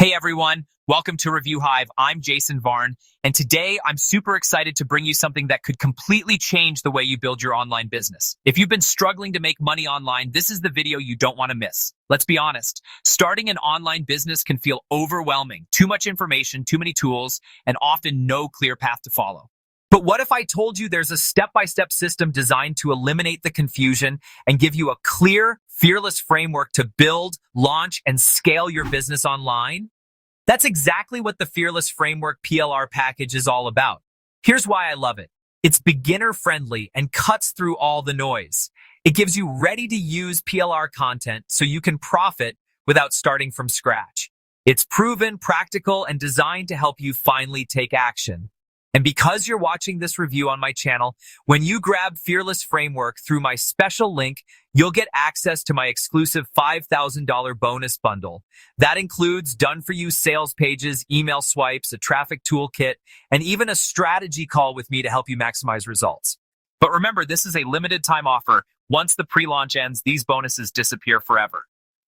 Hey everyone, welcome to ReviewHive. I'm Jason Varne, and today I'm super excited to bring you something that could completely change the way you build your online business. If you've been struggling to make money online, this is the video you don't want to miss. Let's be honest, starting an online business can feel overwhelming. Too much information, too many tools, and often no clear path to follow. But what if I told you there's a step-by-step system designed to eliminate the confusion and give you a clear, fearless framework to build, launch, and scale your business online? That's exactly what the Fearless Framework PLR package is all about. Here's why I love it. It's beginner-friendly and cuts through all the noise. It gives you ready-to-use PLR content so you can profit without starting from scratch. It's proven, practical, and designed to help you finally take action. And because you're watching this review on my channel, when you grab Fearless Framework through my special link, you'll get access to my exclusive $5,000 bonus bundle. That includes done-for-you sales pages, email swipes, a traffic toolkit, and even a strategy call with me to help you maximize results. But remember, this is a limited time offer. Once the pre-launch ends, these bonuses disappear forever.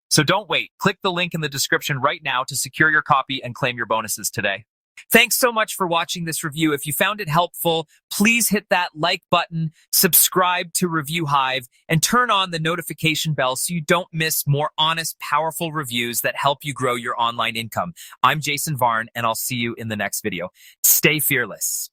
So don't wait. Click the link in the description right now to secure your copy and claim your bonuses today. Thanks so much for watching this review. If you found it helpful, please hit that like button, subscribe to ReviewHive, and turn on the notification bell so you don't miss more honest, powerful reviews that help you grow your online income. I'm Jason Varne, and I'll see you in the next video. Stay fearless.